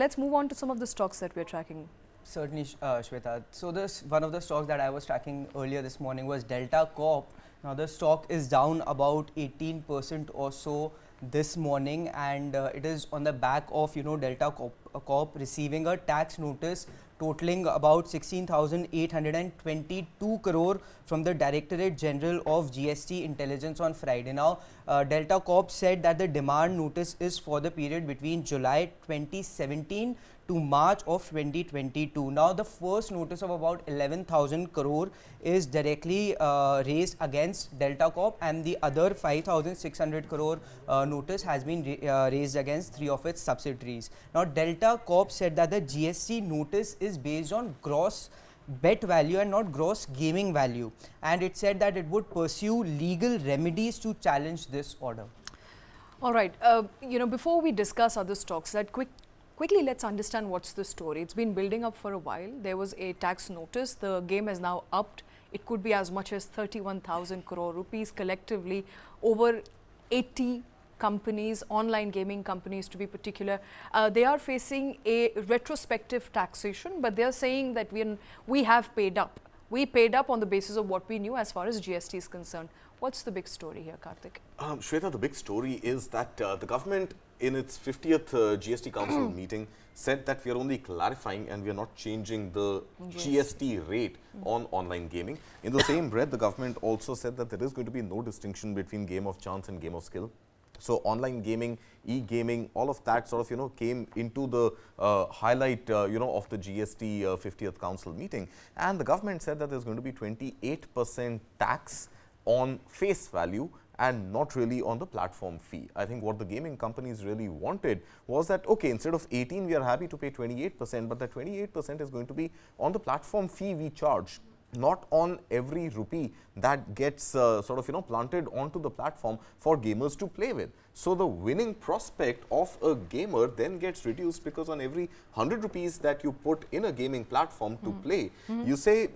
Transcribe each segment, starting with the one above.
Let's move on to some of the stocks that we're tracking. Certainly, Shweta. So this one of the stocks that I was tracking earlier this morning was Delta Corp. Now the stock is down about 18% or so this morning, and it is on the back of Delta Corp receiving a tax notice totaling about 16,822 crore from the Directorate General of GST Intelligence on Friday. Now, Delta Corp said that the demand notice is for the period between July 2017 to March of 2022. Now, the first notice of about 11,000 crore is directly raised against Delta Corp, and the other 5,600 crore notice has been raised against 3 of its subsidiaries. Now, Delta Corp said that the GST notice is based on gross bet value and not gross gaming value, and it said that it would pursue legal remedies to challenge this order. All right, before we discuss other stocks, quickly let's understand what's the story. It's been building up for a while. There was a tax notice. The game has now upped. It could be as much as 31,000 crore rupees collectively. Over 80 companies, online gaming companies to be particular, they are facing a retrospective taxation, but they are saying that we have paid up. We paid up on the basis of what we knew as far as GST is concerned. What's the big story here, Kartik? Shweta, the big story is that the government in its 50th GST Council meeting said that we are only clarifying and we are not changing the GST rate on online gaming. In the same breath, the government also said that there is going to be no distinction between game of chance and game of skill. So online gaming, e-gaming, all of that sort of, came into the highlight, of the GST 50th Council meeting. And the government said that there's going to be 28% tax on face value and not really on the platform fee. I think what the gaming companies really wanted was that, okay, instead of 18, we are happy to pay 28%, but that 28% is going to be on the platform fee we charge, not on every rupee that gets planted onto the platform for gamers to play with. So the winning prospect of a gamer then gets reduced, because on every 100 rupees that you put in a gaming platform to play, you say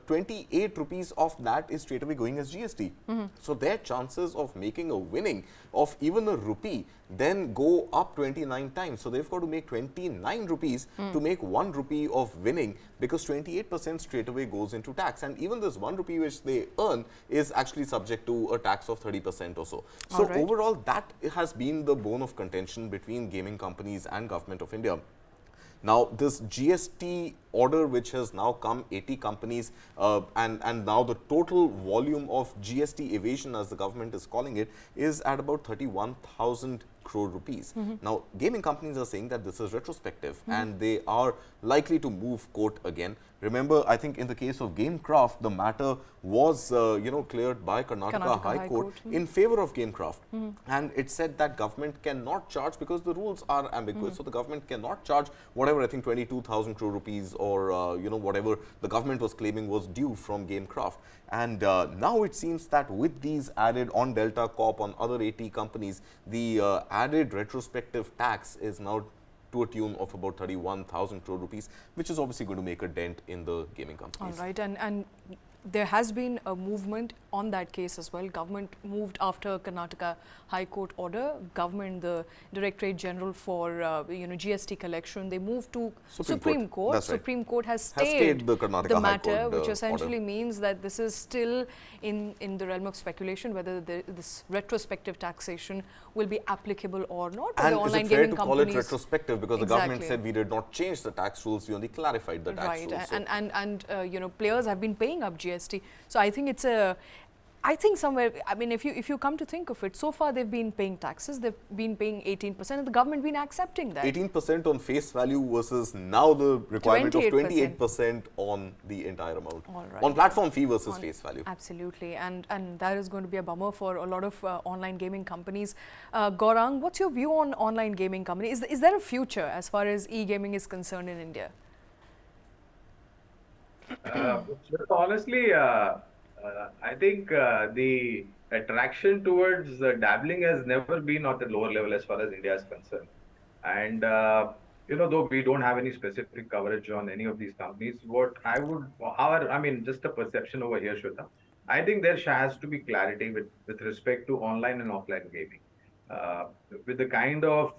28 rupees of that is straight away going as GST. So their chances of making a winning of even a rupee then go up 29 times. So they've got to make 29 rupees to make 1 rupee of winning, because 28% straight away goes into tax. And even this 1 rupee which they earn is actually subject to a tax of 30% or so. So overall, that has been the bone of contention between gaming companies and Government of India. Now, this GST order which has now come, 80 companies, and now the total volume of GST evasion, as the government is calling it, is at about 31,000 crore rupees. Now, gaming companies are saying that this is retrospective and they are likely to move court again. Remember, I think in the case of Gamecraft, the matter was, cleared by Karnataka High Court in favor of Gamecraft. And it said that government cannot charge, because the rules are ambiguous. So the government cannot charge whatever, I think 22,000 crore rupees or, whatever the government was claiming was due from Gamecraft. And now it seems that with these added on Delta Corp, on other 80 companies, the added retrospective tax is now to a tune of about 31,000 crore rupees, which is obviously going to make a dent in the gaming companies. All right, and there has been a movement on that case as well. Government moved after Karnataka High Court order. Government, the Directorate General for GST collection, they moved to Supreme Court. That's right. Supreme Court has stayed the Karnataka matter, High Court, which essentially order. means that this is still in the realm of speculation whether this retrospective taxation will be applicable or not. And the online is it fair to call it companies, retrospective, because the government said we did not change the tax rules, we only clarified the tax rules. Right, and players have been paying up GST. So I think somewhere, I mean, if you come to think of it, so far they've been paying taxes, they've been paying 18%, and the government been accepting that. 18% on face value versus now the requirement 28%. Of 28% on the entire amount. All right. On platform fee versus face value. Absolutely, and that is going to be a bummer for a lot of online gaming companies. Gaurang, what's your view on online gaming companies? Is there a future as far as e-gaming is concerned in India? Honestly, I think the attraction towards dabbling has never been at a lower level as far as India is concerned. And, though we don't have any specific coverage on any of these companies, just a perception over here, Shweta, I think there has to be clarity with respect to online and offline gaming. With the kind of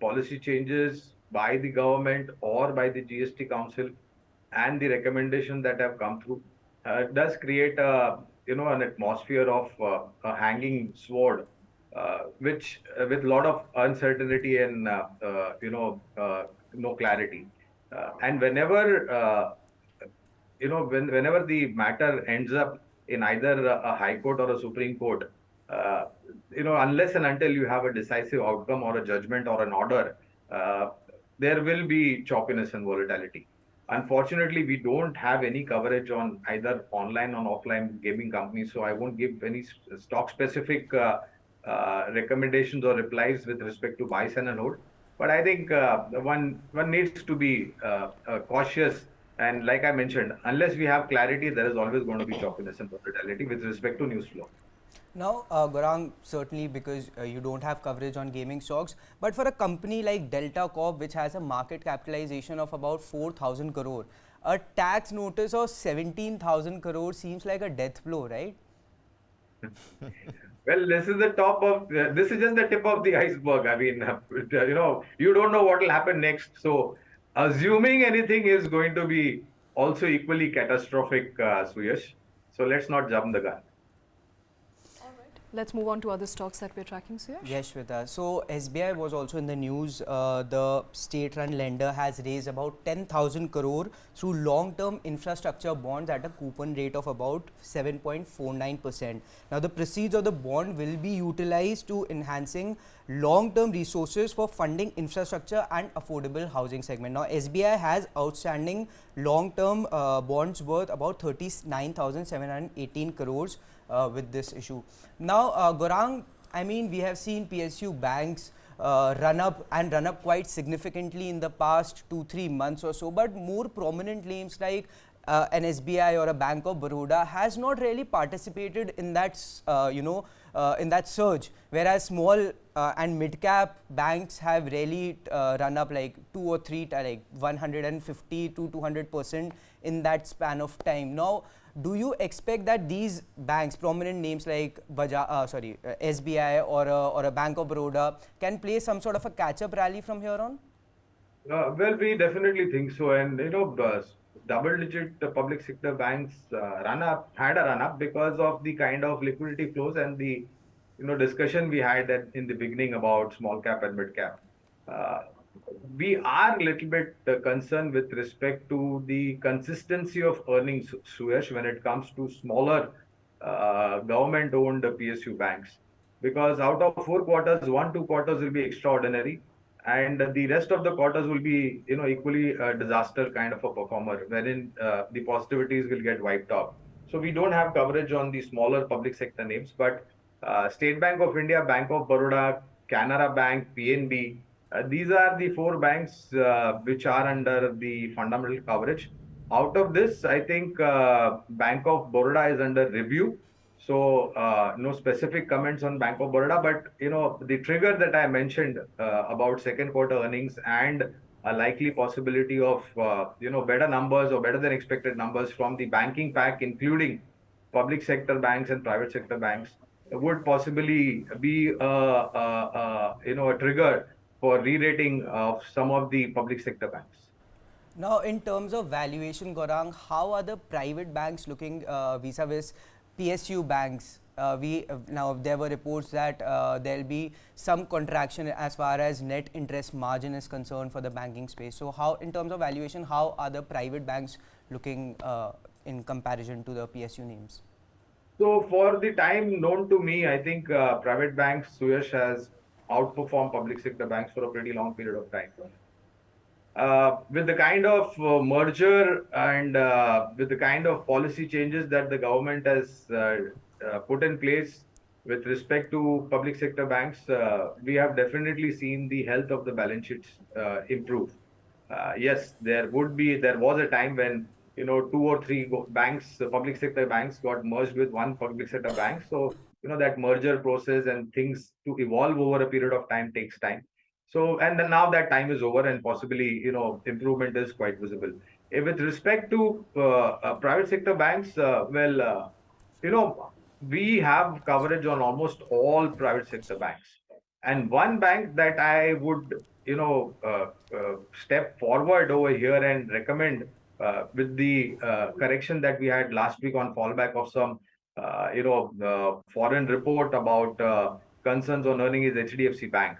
policy changes by the government or by the GST Council and the recommendations that have come through does create an atmosphere of a hanging sword, which with a lot of uncertainty and no clarity. And whenever the matter ends up in either a high court or a Supreme Court, uh, unless and until you have a decisive outcome or a judgment or an order, uh, there will be choppiness and volatility. Unfortunately, we don't have any coverage on either online or offline gaming companies, so I won't give any stock specific recommendations or replies with respect to buy, sell, and hold. But I think one needs to be cautious. And like I mentioned, unless we have clarity, there is always going to be choppiness and volatility with respect to news flow. Now, Gaurang, certainly because you don't have coverage on gaming stocks, but for a company like Delta Corp, which has a market capitalization of about 4,000 crore, a tax notice of 17,000 crore seems like a death blow, right? Well, this is just the tip of the iceberg. I mean, you don't know what will happen next. So, assuming anything is going to be also equally catastrophic, Suyash. So let's not jump the gun. Let's move on to other stocks that we're tracking, Suyash. Yes, Shweta. So SBI was also in the news. The state-run lender has raised about 10,000 crore through long-term infrastructure bonds at a coupon rate of about 7.49%. Now, the proceeds of the bond will be utilized to enhancing long-term resources for funding infrastructure and affordable housing segment. Now, SBI has outstanding long-term bonds worth about 39,718 crores with this issue. Now, Gaurang, I mean, we have seen PSU banks run up quite significantly in the past 2-3 months or so, but more prominent names like an SBI or a Bank of Baroda has not really participated in that, in that surge, whereas small and mid-cap banks have really run up like 2 or 3, like 150 to 200% in that span of time. Now, do you expect that these banks, prominent names like SBI or a Bank of Baroda, can play some sort of a catch-up rally from here on? Well, we definitely think so. And, double-digit public sector banks had a run up because of the kind of liquidity flows and the, discussion we had in the beginning about small cap and mid cap. Uh, we are a little bit concerned with respect to the consistency of earnings, Suyash, when it comes to smaller government-owned PSU banks. Because out of 4 quarters, 1, 2 quarters will be extraordinary, and the rest of the quarters will be, equally a disaster kind of a performer, wherein the positivities will get wiped out. So we don't have coverage on the smaller public sector names, but State Bank of India, Bank of Baroda, Canara Bank, PNB. These are the 4 banks which are under the fundamental coverage. Out of this, I think Bank of Baroda is under review. So no specific comments on Bank of Baroda, but the trigger that I mentioned about second quarter earnings and a likely possibility of better numbers or better than expected numbers from the banking pack, including public sector banks and private sector banks, would possibly be a trigger for re-rating of some of the public sector banks. Now, in terms of valuation, Gaurang, how are the private banks looking vis-a-vis PSU banks? Now there were reports that there'll be some contraction as far as net interest margin is concerned for the banking space. So, how, in terms of valuation, how are the private banks looking in comparison to the PSU names? So, for the time known to me, I think private banks, Suyash, has outperformed public sector banks for a pretty long period of time. With the kind of merger and with the kind of policy changes that the government has put in place with respect to public sector banks, we have definitely seen the health of the balance sheets improve. Yes, there was a time when 2 or 3 banks, public sector banks, got merged with one public sector bank. So that merger process and things to evolve over a period of time takes time. So, and then now that time is over, and possibly, improvement is quite visible. With respect to private sector banks, we have coverage on almost all private sector banks. And one bank that I would, step forward over here and recommend with the correction that we had last week on fallback of some, foreign report about concerns on earning is HDFC Bank.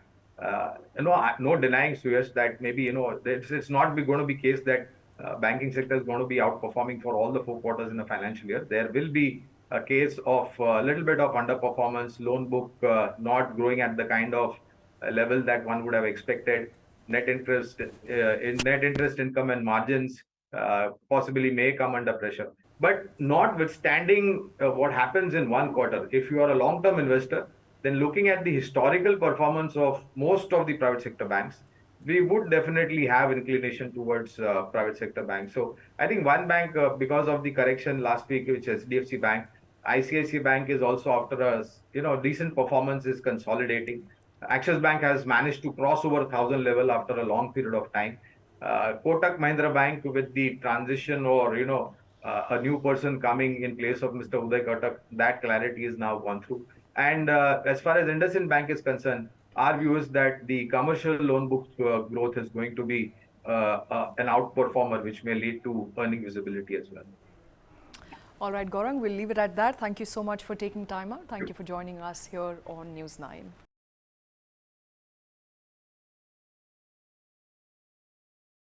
No denying, Suyash, that maybe, it's not going to be case that banking sector is going to be outperforming for all the 4 quarters in the financial year. There will be a case of a little bit of underperformance, loan book not growing at the kind of level that one would have expected. Net interest income and margins possibly may come under pressure. But notwithstanding what happens in 1 quarter, if you are a long-term investor, then looking at the historical performance of most of the private sector banks, we would definitely have inclination towards private sector banks. So I think one bank, because of the correction last week, which is HDFC Bank, ICICI Bank is also after a decent performance, is consolidating. Axis Bank has managed to cross over 1,000 level after a long period of time. Kotak Mahindra Bank, with the transition or a new person coming in place of Mr. Uday Kotak, that clarity is now gone through. And as far as IndusInd Bank is concerned, our view is that the commercial loan book growth is going to be an outperformer, which may lead to earning visibility as well. All right, Gaurang, we'll leave it at that. Thank you so much for taking time out. Thank you for joining us here on News 9.